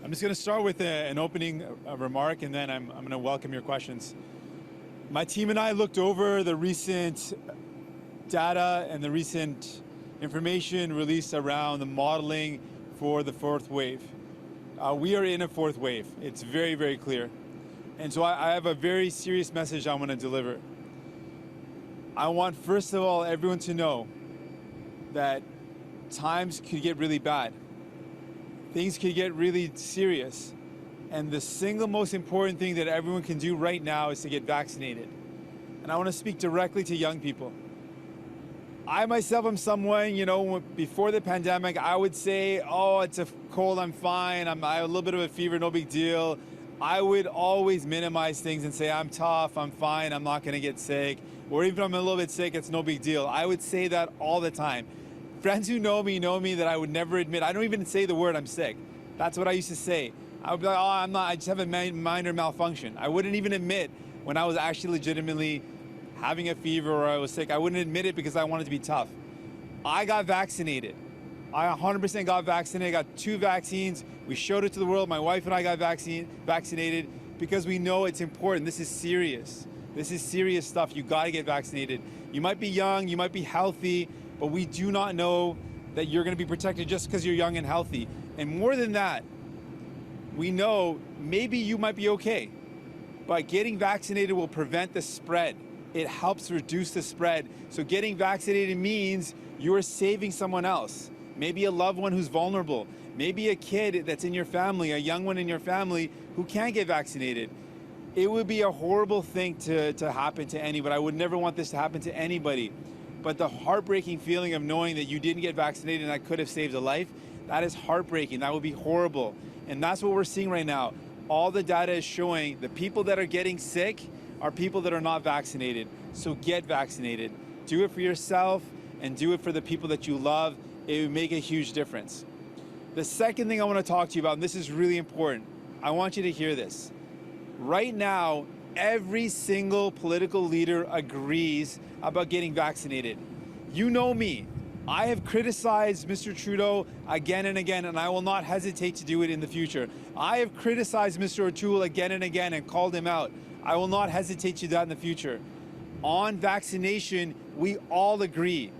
I'm just going to start with an opening remark, and then I'm going to welcome your questions. My team and I looked over the recent data and the recent information released around the modeling for the fourth wave. We are in a fourth wave. It's very, very clear. And so I have a very serious message I want to deliver. I want, first of all, everyone to know that times could get really bad. Things could get really serious. And the single most important thing that everyone can do right now is to get vaccinated. And I want to speak directly to young people. I myself am someone, before the pandemic, I would say, oh, it's a cold, I'm fine. I have a little bit of a fever, no big deal. I would always minimize things and say, I'm tough, I'm fine, I'm not going to get sick. Or even if I'm a little bit sick, it's no big deal. I would say that all the time. Friends who know me that I would never admit. I don't even say the word I'm sick. That's what I used to say. I would be like, oh, I'm not, I just have a minor malfunction. I wouldn't even admit when I was actually legitimately having a fever or I was sick. I wouldn't admit it because I wanted to be tough. I got vaccinated. I 100% got vaccinated. I got 2 vaccines. We showed it to the world. My wife and I got vaccinated because we know it's important. This is serious. This is serious stuff. You got to get vaccinated. You might be young, you might be healthy, but we do not know that you're going to be protected just because you're young and healthy. And more than that, we know maybe you might be okay, but getting vaccinated will prevent the spread. It helps reduce the spread. So getting vaccinated means you are saving someone else. Maybe a loved one who's vulnerable. Maybe a kid that's in your family, a young one in your family who can't get vaccinated. It would be a horrible thing to happen to anybody. I would never want this to happen to anybody. But the heartbreaking feeling of knowing that you didn't get vaccinated and that could have saved a life, that is heartbreaking. That would be horrible. And that's what we're seeing right now. All the data is showing the people that are getting sick are people that are not vaccinated. So get vaccinated. Do it for yourself and do it for the people that you love. It would make a huge difference. The second thing I want to talk to you about, and this is really important, I want you to hear this. Right now, every single political leader agrees about getting vaccinated. You know me. I have criticized Mr. Trudeau again and again, and I will not hesitate to do it in the future. I have criticized Mr. O'Toole again and again and called him out. I will not hesitate to do that in the future. On vaccination, we all agree.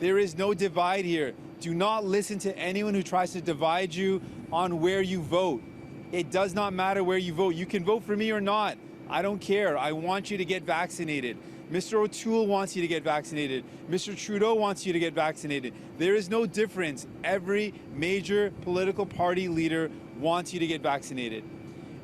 There is no divide here. Do not listen to anyone who tries to divide you on where you vote. It does not matter where you vote. You can vote for me or not. I don't care. I want you to get vaccinated. Mr. O'Toole wants you to get vaccinated. Mr. Trudeau wants you to get vaccinated. There is no difference. Every major political party leader wants you to get vaccinated.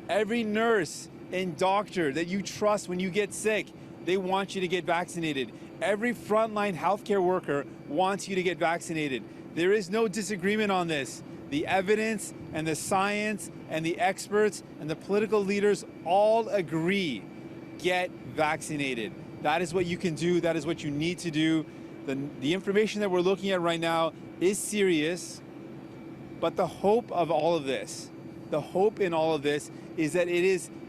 Every nurse and doctor that you trust when you get sick, they want you to get vaccinated. Every frontline healthcare worker wants you to get vaccinated. There is no disagreement on this. The evidence and the science and the experts and the political leaders all agree. Get vaccinated. That is what you can do. That is what you need to do. The information that we're looking at right now is serious, but the hope of all of this, the hope in all of this is that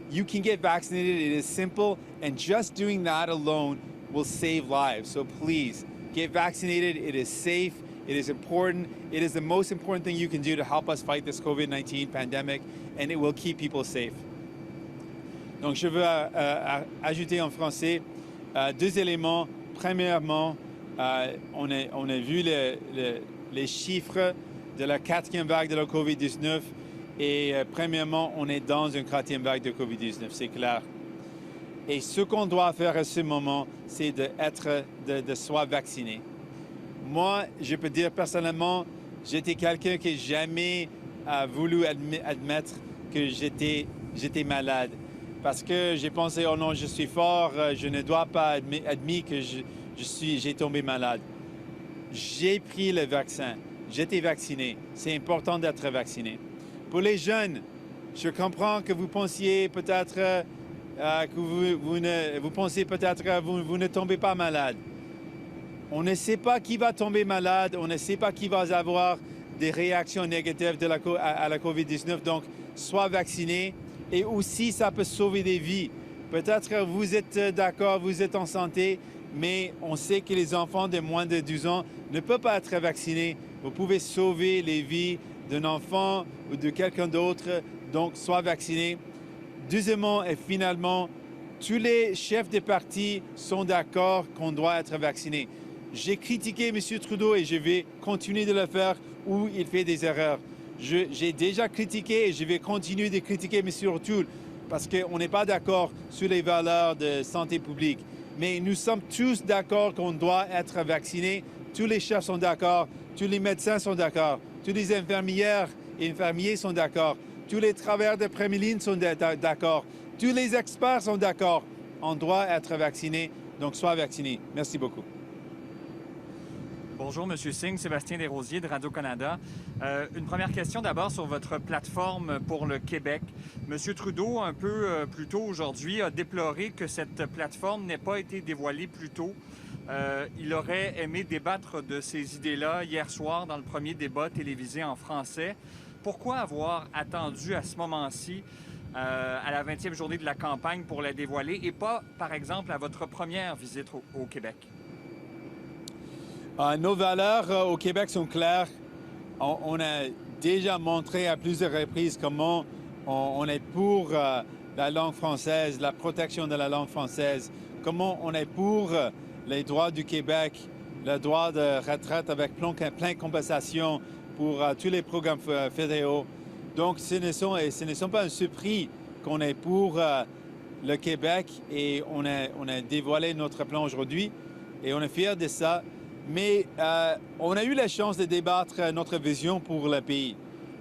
you can get vaccinated. It is simple, and just doing that alone will save lives. So please, get vaccinated. It is safe. It is important. It is the most important thing you can do to help us fight this COVID-19 pandemic, and it will keep people safe. Donc, je veux ajouter en français 2 éléments. Premièrement, on a vu les chiffres de la 4e vague de la COVID-19 et premièrement, on est dans une 4e vague de COVID-19, c'est clair. Et ce qu'on doit faire à ce moment, c'est de soit vacciné. Moi, je peux dire personnellement, j'étais quelqu'un qui n'a jamais voulu admettre que j'étais malade. Parce que j'ai pensé, oh non, je suis fort, je ne dois pas admettre que j'ai tombé malade. J'ai pris le vaccin, j'étais vacciné. C'est important d'être vacciné. Pour les jeunes, je comprends que vous pensiez peut-être que vous ne tombez pas malade. On ne sait pas qui va tomber malade, on ne sait pas qui va avoir des réactions négatives à la COVID-19, donc sois vacciné. Et aussi, ça peut sauver des vies. Peut-être que vous êtes d'accord, vous êtes en santé, mais on sait que les enfants de moins de 12 ans ne peuvent pas être vaccinés. Vous pouvez sauver les vies d'un enfant ou de quelqu'un d'autre, donc soit vacciné. Deuxièmement et finalement, tous les chefs de partis sont d'accord qu'on doit être vacciné. J'ai critiqué M. Trudeau et je vais continuer de le faire où il fait des erreurs. J'ai déjà critiqué et je vais continuer de critiquer M. O'Toole parce qu'on n'est pas d'accord sur les valeurs de santé publique. Mais nous sommes tous d'accord qu'on doit être vacciné. Tous les chefs sont d'accord, tous les médecins sont d'accord, tous les infirmières et infirmiers sont d'accord, tous les travailleurs de première ligne sont d'accord, tous les experts sont d'accord. On doit être vacciné, donc sois vacciné. Merci beaucoup. Bonjour, M. Singh, Sébastien Desrosiers de Radio-Canada. Une première question d'abord sur votre plateforme pour le Québec. M. Trudeau, un peu plus tôt aujourd'hui, a déploré que cette plateforme n'ait pas été dévoilée plus tôt. Il aurait aimé débattre de ces idées-là hier soir dans le premier débat télévisé en français. Pourquoi avoir attendu à ce moment-ci, à la 20e journée de la campagne, pour la dévoiler et pas, par exemple, à votre première visite au Québec? Nos valeurs au Québec sont claires. On a déjà montré à plusieurs reprises comment on est pour la langue française, la protection de la langue française, comment on est pour les droits du Québec, le droit de retraite avec plein de compensation pour tous les programmes fédéraux. Donc ce ne sont pas un surpris qu'on est pour le Québec et on a dévoilé notre plan aujourd'hui et on est fiers de ça. Mais on a eu la chance de débattre notre vision pour le pays.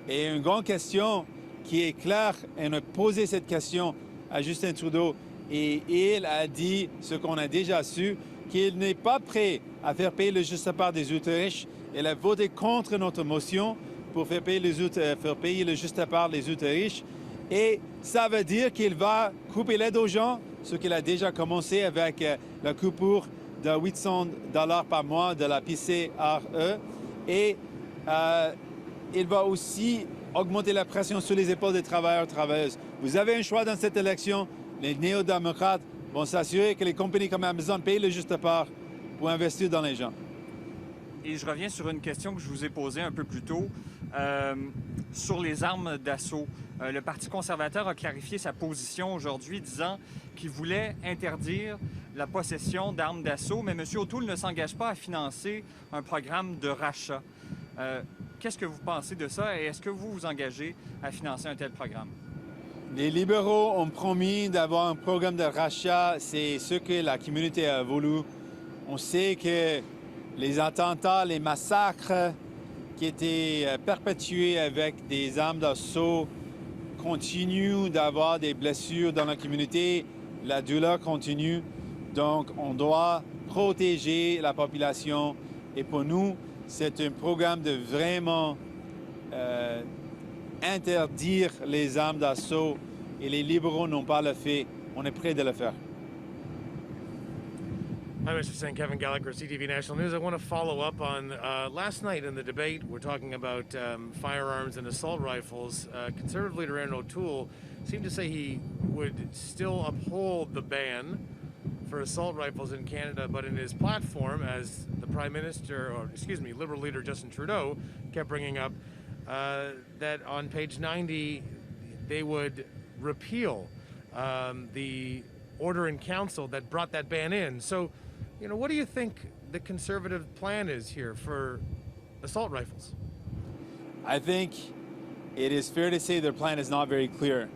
Et une grande question qui est claire, et on a posé cette question à Justin Trudeau et il a dit ce qu'on a déjà su, qu'il n'est pas prêt à faire payer le juste part des ultra-riches. Il a voté contre notre motion pour faire payer le juste part des ultra-riches. Et ça veut dire qu'il va couper l'aide aux gens, ce qu'il a déjà commencé avec la coupure de $800 par mois de la PCRE et il va aussi augmenter la pression sur les épaules des travailleurs et travailleuses. Vous avez un choix dans cette élection. Les néo-démocrates vont s'assurer que les compagnies comme Amazon payent le juste part pour investir dans les gens. Et je reviens sur une question que je vous ai posée un peu plus tôt sur les armes d'assaut. Le Parti conservateur a clarifié sa position aujourd'hui, disant qu'il voulait interdire la possession d'armes d'assaut, mais M. O'Toole ne s'engage pas à financer un programme de rachat. Qu'est-ce que vous pensez de ça et est-ce que vous vous engagez à financer un tel programme? Les libéraux ont promis d'avoir un programme de rachat. C'est ce que la communauté a voulu. On sait que les attentats, les massacres qui étaient perpétués avec des armes d'assaut continuent d'avoir des blessures dans la communauté. La douleur continue. Donc, on doit protéger la population. Et pour nous, c'est un programme de vraiment interdire les armes d'assaut. Et les libéraux n'ont pas le fait. On est prêt de le faire. Hi, Mr. Singh. Kevin Gallagher, CTV National News. I want to follow up on last night in the debate. We're talking about firearms and assault rifles. Conservative leader Aaron O'Toole seemed to say he would still uphold the ban for assault rifles in Canada, but in his platform, as the Prime Minister, or excuse me, Liberal leader Justin Trudeau kept bringing up, that on page 90 they would repeal the order in council that brought that ban in. So, you know, what do you think the Conservative plan is here for assault rifles? I think it is fair to say their plan is not very clear.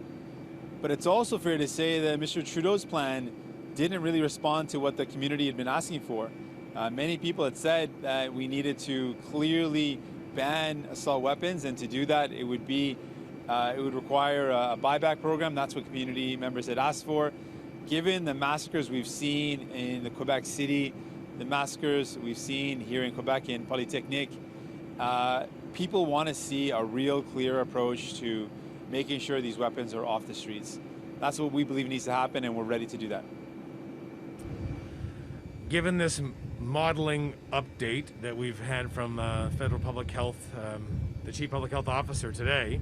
But it's also fair to say that Mr. Trudeau's plan didn't really respond to what the community had been asking for. Many people had said that we needed to clearly ban assault weapons, and to do that, it would require a buyback program. That's what community members had asked for. Given the massacres we've seen in the Quebec City, the massacres we've seen here in Quebec in Polytechnique, people want to see a real clear approach to making sure these weapons are off the streets. That's what we believe needs to happen, and we're ready to do that. Given this modeling update that we've had from Federal Public Health, the Chief Public Health Officer today,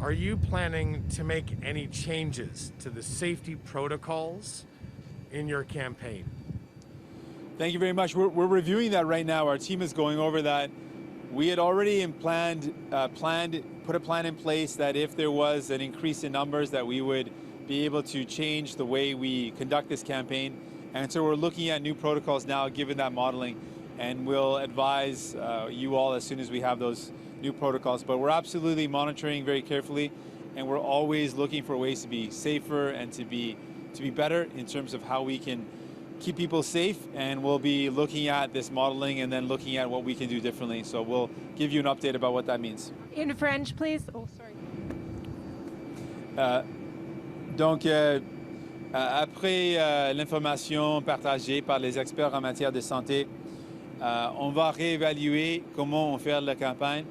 are you planning to make any changes to the safety protocols in your campaign? Thank you very much. We're reviewing that right now. Our team is going over that. We had already put a plan in place that if there was an increase in numbers, that we would be able to change the way we conduct this campaign. And so we're looking at new protocols now, given that modeling, and we'll advise you all as soon as we have those new protocols. But we're absolutely monitoring very carefully, and we're always looking for ways to be safer and to be better in terms of how we can keep people safe, and we'll be looking at this modeling and then looking at what we can do differently. So we'll give you an update about what that means. In French, please. Oh, sorry. Donc, après l'information partagée par les experts en matière de santé, on va réévaluer comment on fait la campagne.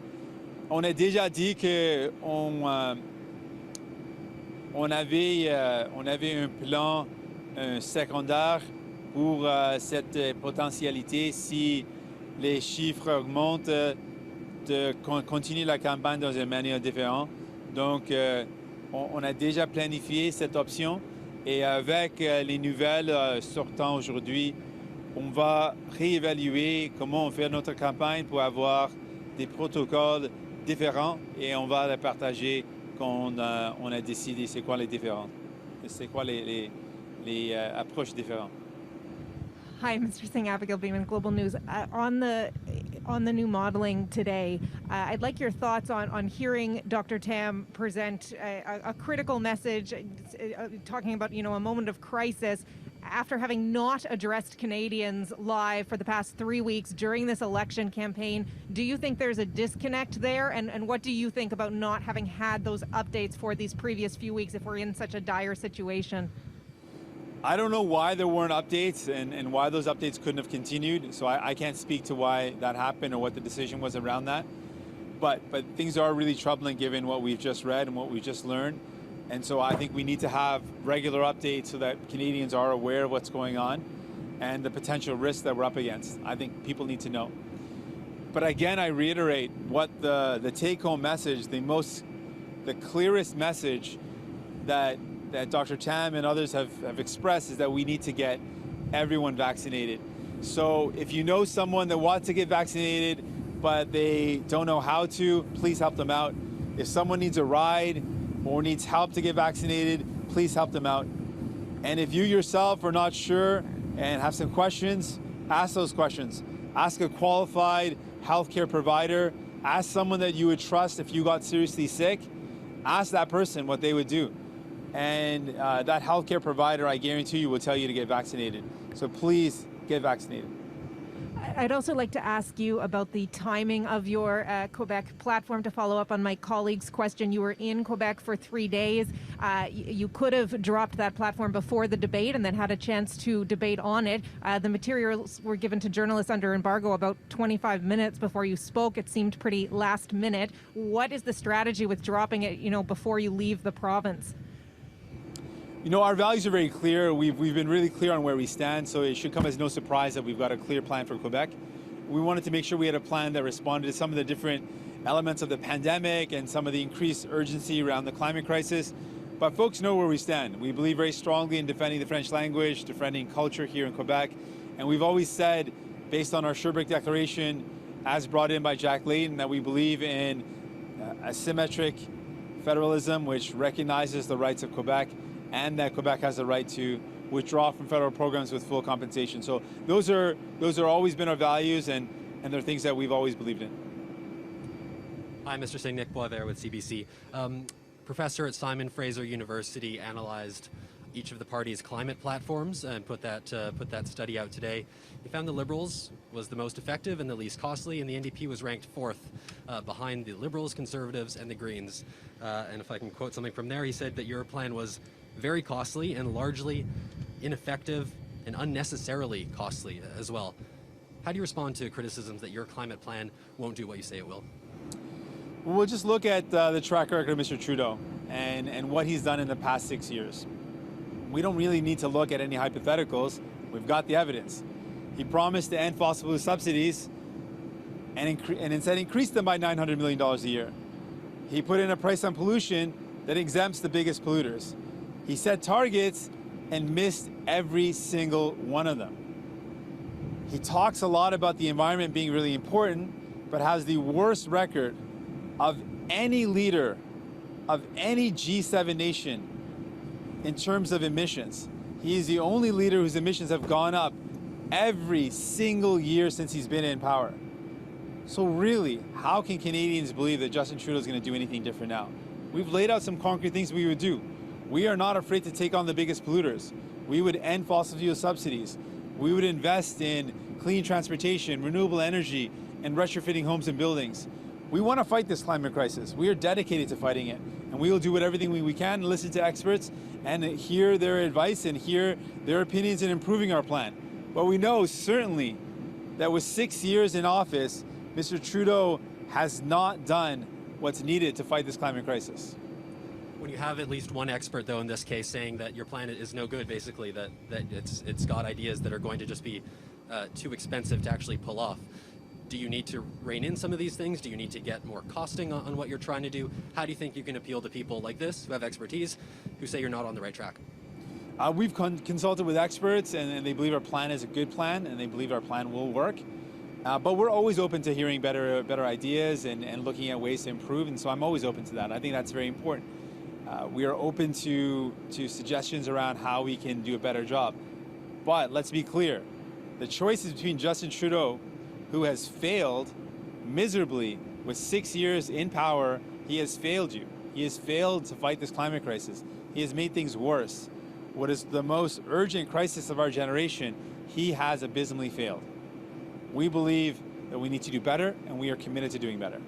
On a déjà dit que on avait un plan secondaire pour cette potentialité si les chiffres augmentent, de continuer la campagne dans une manière différente. Donc, on a déjà planifié cette option, et avec les nouvelles sortant aujourd'hui, on va réévaluer comment on fait notre campagne pour avoir des protocoles différents, et on va les partager quand on a décidé c'est quoi les différents, c'est quoi les approches différentes. Hi, Mr. Singh, Abigail Beeman, Global News. On the new modeling today, I'd like your thoughts on hearing Dr. Tam present a critical message, talking about, a moment of crisis after having not addressed Canadians live for the past 3 weeks during this election campaign. Do you think there's a disconnect there? And what do you think about not having had those updates for these previous few weeks if we're in such a dire situation? I don't know why there weren't updates and why those updates couldn't have continued. So I can't speak to why that happened or what the decision was around that. But things are really troubling given what we've just read and what we've just learned. And so I think we need to have regular updates so that Canadians are aware of what's going on and the potential risks that we're up against. I think people need to know. But again, I reiterate what the take-home message, the clearest message that Dr. Tam and others have expressed is that we need to get everyone vaccinated. So if you know someone that wants to get vaccinated, but they don't know how to, please help them out. If someone needs a ride or needs help to get vaccinated, please help them out. And if you yourself are not sure and have some questions, ask those questions. Ask a qualified healthcare provider. Ask someone that you would trust if you got seriously sick. Ask that person what they would do. And that healthcare provider, I guarantee you, will tell you to get vaccinated. So please get vaccinated. I'd also like to ask you about the timing of your Quebec platform, to follow up on my colleague's question. You were in Quebec for 3 days. You could have dropped that platform before the debate and then had a chance to debate on it. The materials were given to journalists under embargo about 25 minutes before you spoke. It seemed pretty last minute. What is the strategy with dropping it, before you leave the province? Our values are very clear. We've been really clear on where we stand, so it should come as no surprise that we've got a clear plan for Quebec. We wanted to make sure we had a plan that responded to some of the different elements of the pandemic and some of the increased urgency around the climate crisis. But folks know where we stand. We believe very strongly in defending the French language, defending culture here in Quebec. And we've always said, based on our Sherbrooke Declaration, as brought in by Jack Layton, that we believe in asymmetric federalism, which recognizes the rights of Quebec, and that Quebec has the right to withdraw from federal programs with full compensation. So those are always been our values, and they're things that we've always believed in. Hi, Mr. Singh, Nick Boisvert with CBC. Professor at Simon Fraser University analyzed each of the parties' climate platforms and put that study out today. He found the Liberals was the most effective and the least costly, and the NDP was ranked fourth behind the Liberals, Conservatives, and the Greens. And if I can quote something from there, he said that your plan was very costly and largely ineffective and unnecessarily costly as well. How do you respond to criticisms that your climate plan won't do what you say it will? Well, we'll just look at the track record of Mr. Trudeau and what he's done in the past 6 years. We don't really need to look at any hypotheticals. We've got the evidence. He promised to end fossil fuel subsidies and instead increased them by $900 million a year. He put in a price on pollution that exempts the biggest polluters. He set targets and missed every single one of them. He talks a lot about the environment being really important, but has the worst record of any leader of any G7 nation in terms of emissions. He is the only leader whose emissions have gone up every single year since he's been in power. So really, how can Canadians believe that Justin Trudeau is going to do anything different now? We've laid out some concrete things we would do. We are not afraid to take on the biggest polluters. We would end fossil fuel subsidies. We would invest in clean transportation, renewable energy, and retrofitting homes and buildings. We want to fight this climate crisis. We are dedicated to fighting it. And we will do everything we can, listen to experts, and hear their advice and hear their opinions in improving our plan. But we know certainly that with 6 years in office, Mr. Trudeau has not done what's needed to fight this climate crisis. When you have at least one expert, though, in this case, saying that your plan is no good, basically, that it's got ideas that are going to just be too expensive to actually pull off, do you need to rein in some of these things? Do you need to get more costing on what you're trying to do? How do you think you can appeal to people like this, who have expertise, who say you're not on the right track? We've consulted with experts, and they believe our plan is a good plan, and they believe our plan will work. But we're always open to hearing better ideas and looking at ways to improve, and so I'm always open to that. I think that's very important. We are open to suggestions around how we can do a better job. But let's be clear, the choice is between Justin Trudeau, who has failed miserably with 6 years in power. He has failed you. He has failed to fight this climate crisis. He has made things worse. What is the most urgent crisis of our generation, he has abysmally failed. We believe that we need to do better, and we are committed to doing better.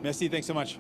Merci, thanks so much.